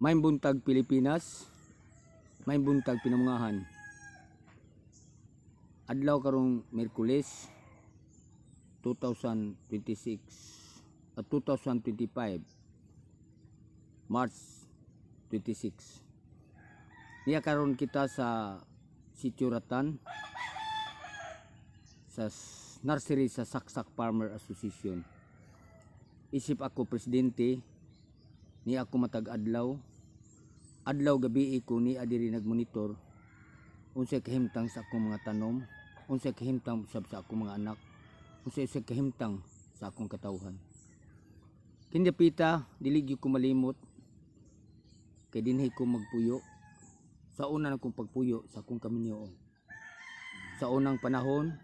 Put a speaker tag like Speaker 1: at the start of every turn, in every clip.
Speaker 1: May buntag Pilipinas, may buntag pinamungahan. Adlaw karong Miyerkules 2026 at 2025 March 26. Niya karon kita sa Sitio Ratan sa nursery sa Saksak Farmer Association. Isip ako presidente, ni ako matag adlaw gabi ko ni adiri nagmonitor unsay kahimtang sa akong mga tanom, unsay kahimtang usab sa akong mga anak, unsay kahimtang sa akong katawhan. Kindapita dili gyud ko malimot kay dinhi ko magpuyo sa una na kong pagpuyo sa akong kaminyoon. Sa unang panahon,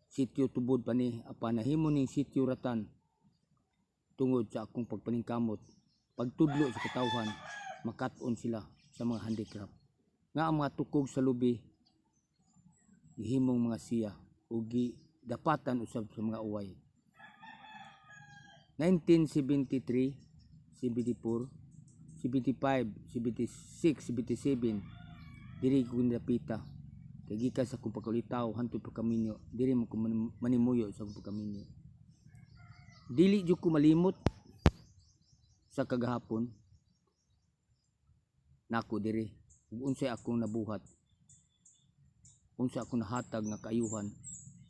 Speaker 1: sitio tubod pa ni apan nahimo ning Sitio Ratan tungod sa akong pagpaningkamot, pagtudlo sa katawhan, makat-on sila sa mga handicraft. Nga ang mga tukog sa lubi, gihimong mga siya, o dapatan usab sa mga uway. 1973, 74, 75, 76, 77, diri ko nilapita. Kay gikan sa akong pagkaulitaw, hantod pagkaminyo, diri mo ko manimuyo sa akong pagkaminyo. Dili jud ko malimot sa kagahapon nako diri ug unsay akong nabuhat, unsay akong nahatag nga kaayuhan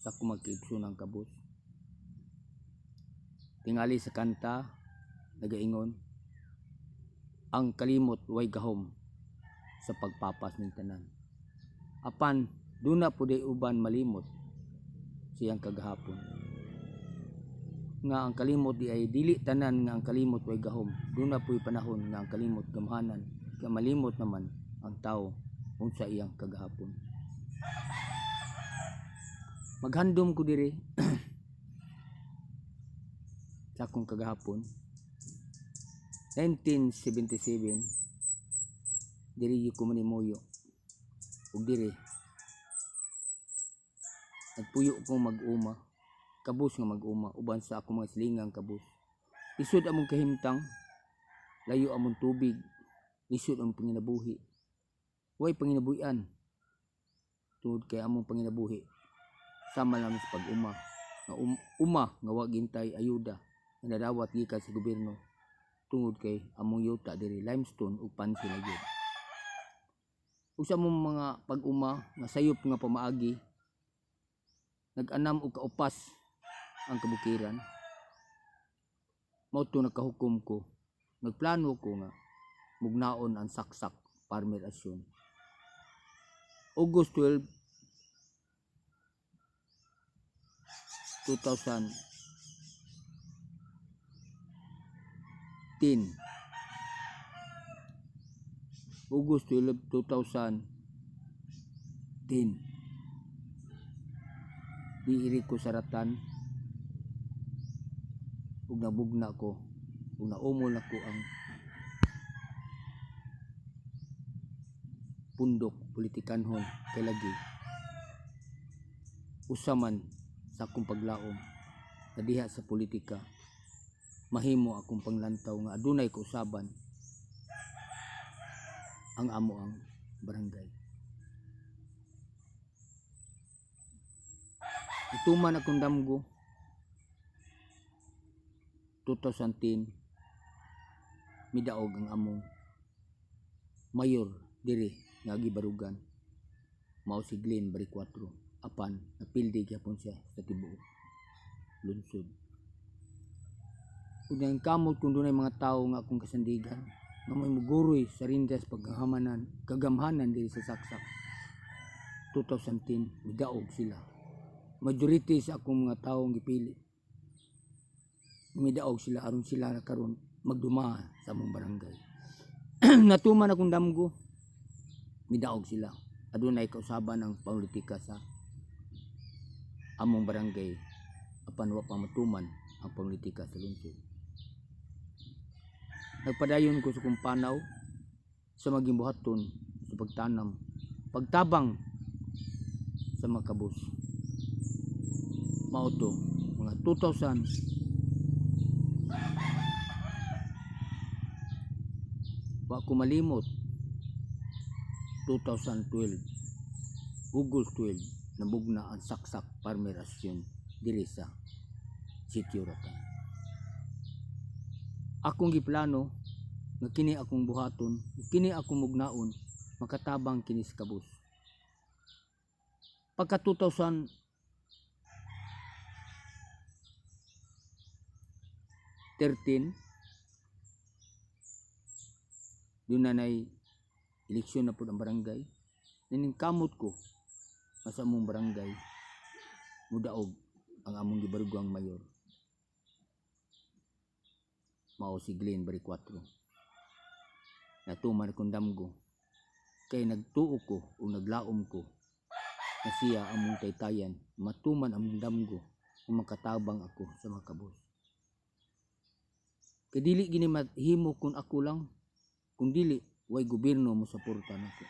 Speaker 1: sa akong magkaigsoonang kabus. Tingali sa kanta nagaingon, ang kalimot way gahom sa pagpapas ning tanan. Apan duna puday uban malimot siyang kagahapon. Nga ang kalimot di ay dili tanan nga ang kalimot way gahom. Duna puy panahon nga ang kalimot gamhanan, kaya malimot naman ang tao unsa iyang kagahapon. Maghandom ko diri sa akong kagahapon. 1977 diri ko manimuyo ug diri nagpuyo ko mag-uma, kabus nga mag-uma uban sa akong mga silingang kabus. Isod among kahimtang, layo among tubig, isod among panginabuhi. Way panginabuhian tungod kay among panginabuhi sama lang sa pag-uma nga uma nga wa gintay ayuda nga nadawat gikan sa gobyerno tungod kay among yuta diri limestone ug pansi na gyud. Usa mong mga pag-uma nga sayop nga pamaagi, nag-anam og kaupas ang kabukiran. Mao to nakahukom ko, nagplano ko nga mugnaon ang Saksak Farmer Association. August 12, 2010. August 12, 2010. Diiri ko sa Ratan ug nabugna ko ug naumol ako ang pundok politikanhon kay lagi usaman sa akong paglaom na diha sa politika mahimo akong panglantaw nga adunay kausaban ang amo ang barangay. Ituman akong damgo 2010 midaog ang among mayor diri nga gibarugan, mao si Glenn Bariccuatro, apan napildi gyapon siya sa tibuok lungsod. Ug nang kamot kung dunay mga tawo nga akong kasandigan nga may muguroy sa rindas kagamhanan diri sa Saksak. 2010 midaog sila. Majority sa akong mga taong gipili midaog sila aron sila na karon magduma sa among barangay. Natuman akong damgo, midaog sila. Adunay kausaban ang politika sa among barangay apan wa pa matuman ang politika sa lungsod. Nagpadayon ko sa kong panaw sa maging buhaton sa pagtanam, pagtabang sa mga kabus. Mao to mga 2000 Wa ko malimot 2012 Google 12 nabugna ang Saksak Farmer Association diri sa Sitio Ratan. Akong giplano nga kini akong buhaton, kini akong mugnaon, makatabang kini sa kabus. Pagka 2013 doon na eleksyon na po ang barangay, niningkamot ko sa among barangay mudaog ang among gibarugang mayor, mao si Glenn Baricquatro. Natuman akong damgo kay nagtuo ko o naglaom ko na siya among taytayan, matuman among damgo kung makatabang ako sa mga kabus. Kay dili gini mahimo kung ako lang, kung dili way gobyerno mo suporta nako.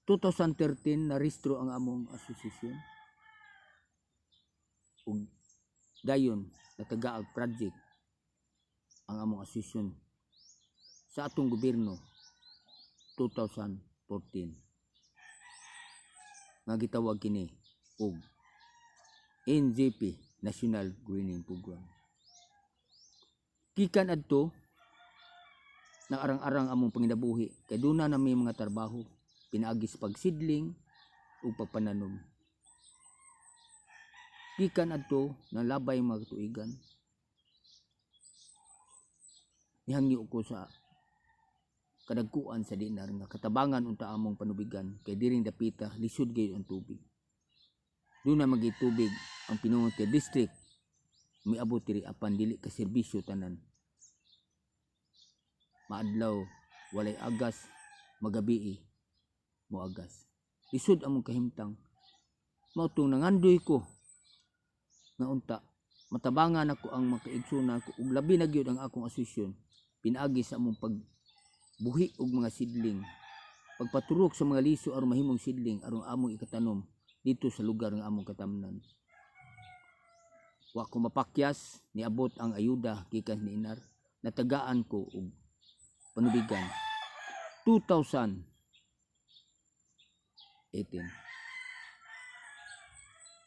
Speaker 1: 2013 narehistro ang among asosasyon ug dayon natagaag project ang among asosasyon sa atong gobyerno 2014 nga gitawag kini og NGP, National Greening Program. Gikan adto na arang-arang among panginabuhi kay duna na may mga trabaho pinaagis pagsidling o pagpananom. Gikan adto na labay mga tuigan, nihangyo ko sa kadagkuan sa dinar nga katabangan unta among panubigan kay diring dapita lisod gayud ang tubig. Doon na magitubig ang Pinungot District, miabot diri apan dili ka serbisyo tanan. Maadlaw walay agas, magabii mo agas. Lisod among kahimtang. Mao tong nangandoy ko nga unta matabangan ako ang makaigsunan ko ug labi na gyud ang akong asosasyon pinaagi sa among pagbuhi og mga sidling, pagpaturok sa mga liso aron mahimong sidling aron among ikatanom dito sa lugar nga among katamnan. Wa ko mapakyas, niabot ang ayuda gikan ni Inar, natagaan ko og panubigan 2018.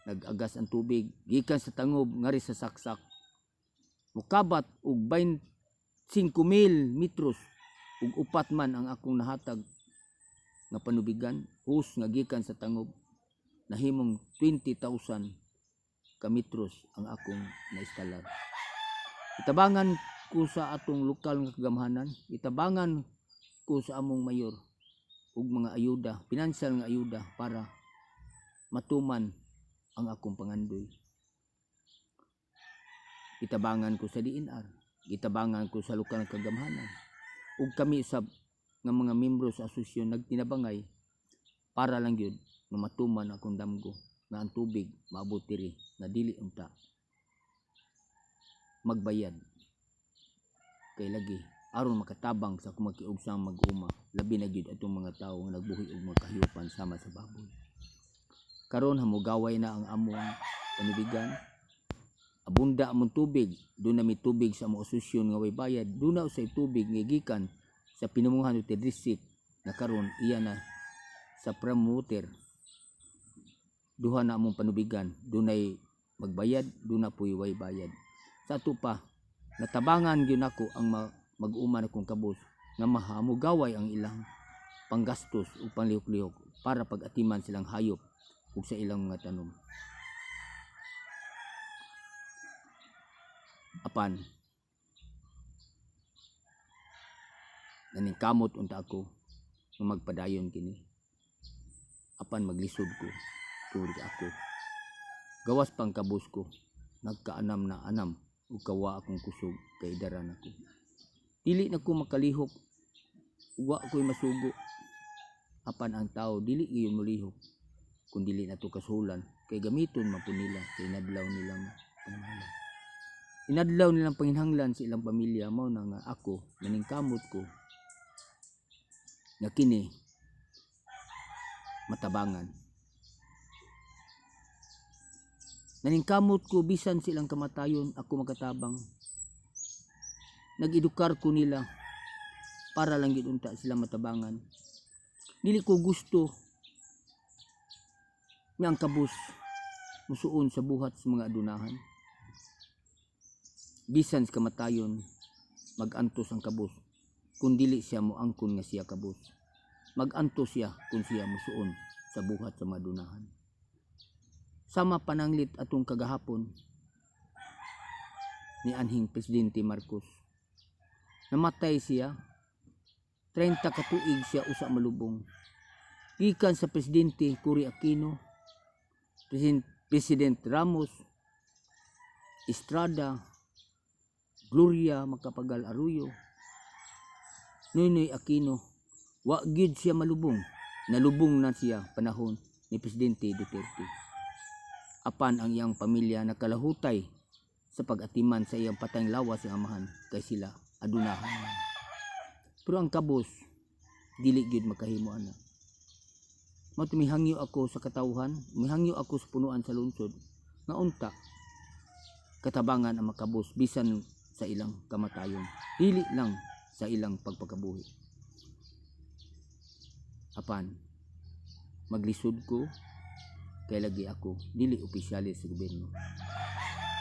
Speaker 1: Nag-agas ang tubig gikan sa tangob ngari sa Saksak, mukabat og 25,000 metros ug upat man ang akong nahatag nga panubigan, hose nga gikan sa tangob nahimong 20,000 ka metros ang akong naistalar. Itabangan ko sa atong lokal nga kagamhanan, itabangan ko sa among mayor ug mga ayuda, pinansyal nga ayuda para matuman ang akong pangandoy. Itabangan ko sa DNR, itabangan ko sa lokal nga kagamhanan ug kami usab nga mga membro sa asosasyon nagtinabangay para lang gyud nga matuman akong damgo na ang tubig maabot diri na dili unta magbayad kay lagi aron makatabang sa akong makiugsang mag-uma, labi na gyud atong mga tawo nga nagbuhi og mga kahiyupan sama sa baboy. Karon hamugaway na ang among panubigan, abunda among tubig, doon na may tubig sa among asosasyon nga way bayad, doon na usay tubig nga gikan sa Pinamumuhan District na karon iya na sa Pramuter. Duha na among panubigan, dunay magbayad, doon na puy way bayad. Sa ato pa, natabangan gyud nako ang mag-uma na kong kabus nga mahamugaway ang ilang panggastos o panglihok-lihok para pag-atiman silang hayop ug sa ilang mga tanom. Apan naningkamot unta ako nga magpadayon kini. Apan maglisod ko tungod ako. Gawas pang kabus ko, nagkaanam na anam ug kawa akong kusog kay daran ako. Dili na ko makalihok, wa ko'y masugo. Apan ang tao dili iyon molihok kung dili na to kasulan kay gamiton man po nila sa inadlaw nilang panginahanglan. Inadlaw nilang panginahanglan sa ilang pamilya, mao na nga ako naningkamot ko nga kini matabangan. Naningkamot ko bisan silang kamatayon ako makatabang nag-edukar ko nila para lang gid unta sila matabangan. Dili ko gusto nga ang kabus musuon sa buhat sa mga adunahan. Bisan sa kamatayon magantos ang kabus kung dili siya moangkon nga siya kabus. Magantos siya kung siya musuon sa buhat sa mga adunahan. Sama pananglit atong kagahapon ni anhing Presidente Marcos. Namatay siya 30 ka tuig siya usa malubong. Gikan sa Presidente Cory Aquino, President Ramos, Estrada, Gloria Macapagal Arroyo, Noynoy Aquino, wa gyud siya malubong. Nalubong na siya panahon ni Presidente Duterte. Apan ang iyang pamilya nakalahutay sa pag-atiman sa iyang patayng lawas ang amahan kay sila adunahan. Pero ang kabus dili gyud makahimo ana. Mao tumihangyo ako sa katawhan, mihangyo ako sa punuan sa lungsod nga unta katabangan ang makabus bisan sa ilang kamatayon, dili lang sa ilang pagpakabuhi. Apan maglisod ko kay lagi ako dili opisyalis sa gobyerno.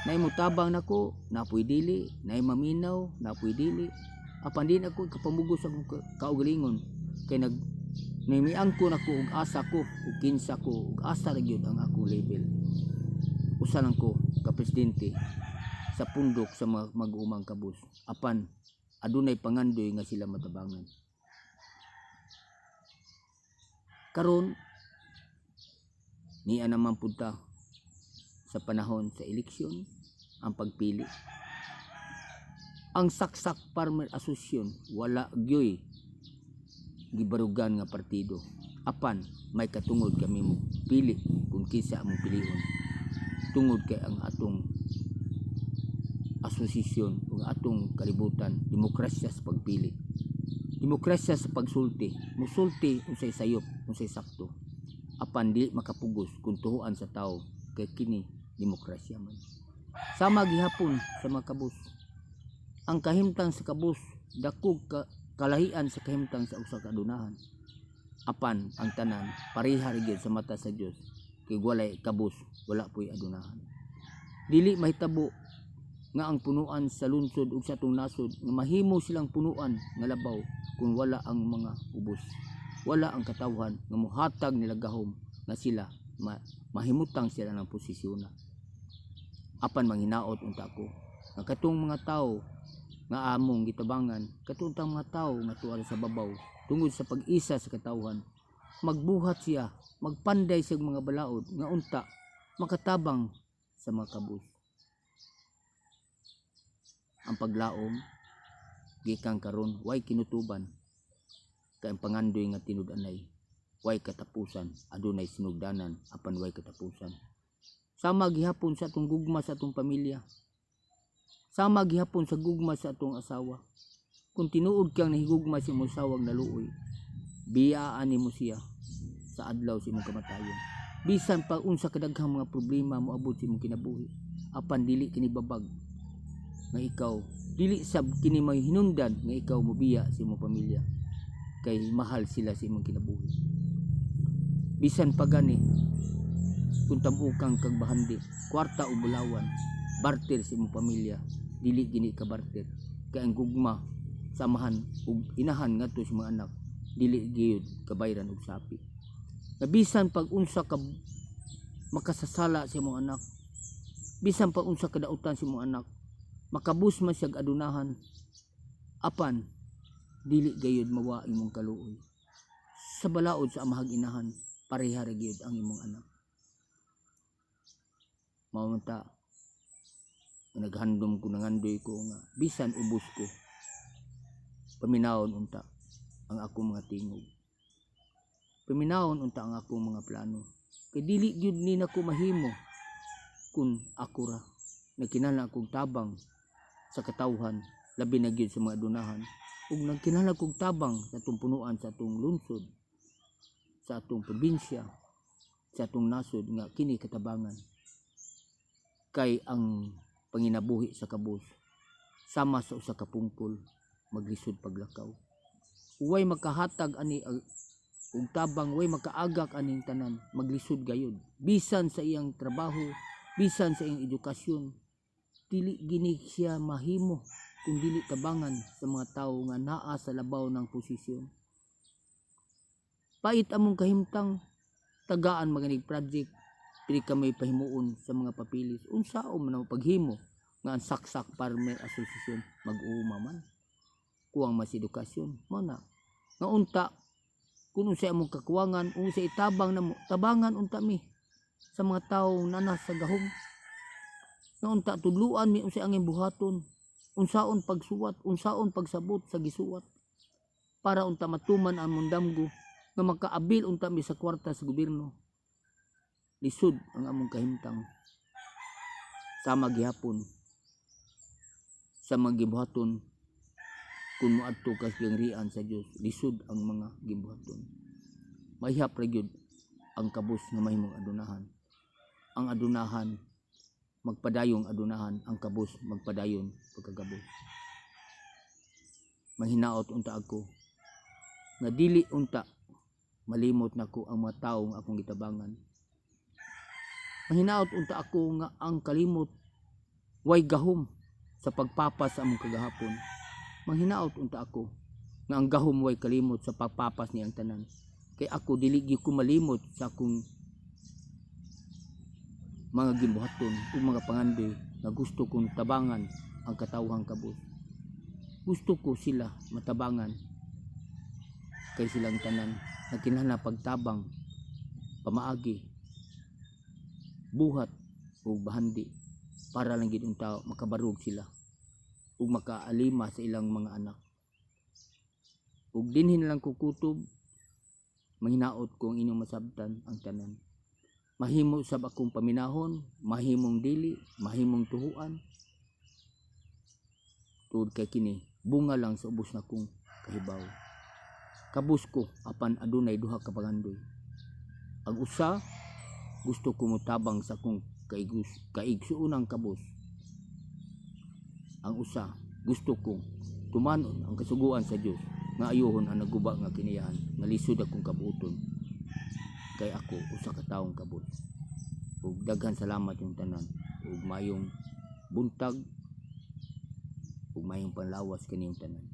Speaker 1: Nay mutabang nako, napoy dili, nay maminaw, napoy dili. Apan din ako kapamugos akong kaugalingon kay namiangkon ako og asa ko, og kinsa ko, og asa ra gyud ang akong level. Usa lang ko ka presidente sa pundok sa mag-umang kabus. Apan adunay pangandoy nga sila matabangan. Karon niya naman punta sa panahon sa eleksyon ang pagpili. Ang Saksak Farmer Association wala gyoy gibarugan nga partido. Apan may katungod kami mo pili kung kinsa among pilion. Tungod kay ang atong asosasyon ug atong kalibutan demokrasya sa pagpili. Demokrasya sa pagsulti. Musulti unsay sayop, unsay sakto. Apan di makapugos kung tuhuan sa tao kay kini demokrasya man. Sama gihapon sa mga kabus. Ang kahimtang sa kabus dakog kalahian sa kahimtang sa usa ka adunahan. Apan ang tanan pareha ra gyud sa mata sa Dios kay walay kabus wala poy adunahan. Dili mahitabo nga ang punuan sa lungsod ug sa atong nasod nga mahimo silang punuan nga labaw kung wala ang mga ubos. Wala ang katawhan nga mohatag nila gahom nga sila mahimutang sila ng posisyon. Apan manghinaot unta ko nga katong mga tao nga among gitabangan, katong mga tao nga tuwa sa babaw tungod sa pag-isa sa katawhan, magbuhat siya, magpanday sa mga balaod nga unta makatabang sa mga kabus. Ang paglaom gikan karon way kinutuban kay ang pangandoy nga tinud-anay way katapusan, adunay sinugdanan apan way katapusan. Sama gihapon sa atong gugma sa atong pamilya. Sama gihapon sa gugma sa atong asawa. Kung tinuod kang nahigugma sa imong asawang naluoy, biyaan nimo siya sa adlaw sa imong kamatayon. Bisan pa unsa kadaghang mga problema moabot sa imong kinabuhi, apan dili kini babag nga ikaw, dili sab kini may hinungdan nga ikaw mobiya sa imong pamilya kay mahal sila sa imong kinabuhi. Bisan pa gani kung tabukang kag bahandi, kwarta o bulawan, barter sa imong pamilya, dili gini ka barter kay ang gugma samahan ug inahan ngadto sa mga anak, dili gyud kabayran og sapi. Bisan pag unsa ka makasasala sa imong anak, bisan pag unsa kadautan sa imong anak, makabus man siya adunahan, apan dili gayud mawa imong kaluoy. Sa balaod sa amahag inahan, pareha ra gyud ang imong anak. Mao man ta naghandom ko nangandoy ko nga bisan ubos ko paminawon unta ang akong mga tingog. Paminawon unta ang akong mga plano. Kay dili gyud ni nako mahimo kun ako ra nagkinahanglan akong tabang sa katawhan, labi na gyud sa mga adunahan, ug nagkinahanglan akong tabang sa atong punuan sa atong lungsod, sa atong probinsya, sa atong nasod nga kini katabangan. Kay ang panginabuhi sa kabus sama sa usa ka pungkol maglisod paglakaw. Way makahatag ani ug tabang, way makaagak aning tanan, maglisod gayud. Bisan sa iyang trabaho, bisan sa iyang edukasyon, dili gini siya mahimo kung dili tabangan sa mga tawo nga naa sa labaw ng posisyon. Pait among kahimtang, tagaan maganig project, pili ka may pahimuon sa mga papilis. Unsaon man ang paghimo nga ang saksak farmer association mag-uuma man. Kuwang mas edukasyon, mo na. Nga unta, kung unsay among kakuwangan, unsay itabang namo, tabangan unta mi sa mga tawo nanas sa gahom. Nga unta, tudluan mi unsay angin buhaton, unsaon pagsuwat, unsaon pagsabot sa gisuwat. Para unta matuman ang mundamgo, nga makaabil unta mi sa kwarta sa gobyerno. Lisod ang among kahimtang. Sama gihapon sa mga gibuhaton kung moadto ka sa rian sa Dios, lisod ang mga gibuhaton. Mahihap ra gyud ang kabus nga mahimong adunahan. Ang adunahan magpadayong adunahan, ang kabus magpadayon pagkagabos. Mahinaot unta ako nga dili unta malimot nako ang mga tawo nga akong gitabangan. Mahinaot unta ako nga ang kalimot way gahom sa pagpapas sa among kagahapon. Manghinaot unta ako nga ang gahom way kalimot sa pagpapas niyang tanan. Kay ako dili gyud ko malimot sa akong mga gibuhaton o mga pangandoy na gusto kong tabangan ang katawhang kabus. Gusto ko sila matabangan kay silang tanan na kinahanglan pagtabang, pamaagi, buhat o bahandi para lang gid unta makabarog sila ug makaalima sa ilang mga anak. Ug dinhin lang ko kutob, mahinaot ko ang inyong masabtan ang tanan. Mahimo sab akong paminahon, mahimong dili, mahimong tuhuan. Tuod kay kini, bunga lang sa ubos na kong kahibaw. Kabus ko apan adunay duha ka pangandoy. Ang usa gusto ko motabang sa akong kaigsuunang kabus. Ang usa gusto kong tumanon ang kasuguan sa Dios nga ayohon ang naguba nga kiniyahan nga lisod akong kabuoton kay ako usa ka taong kabus. Ug daghan salamat yung tanan ug mayong buntag ug mayong panlawas kaniyong tanan.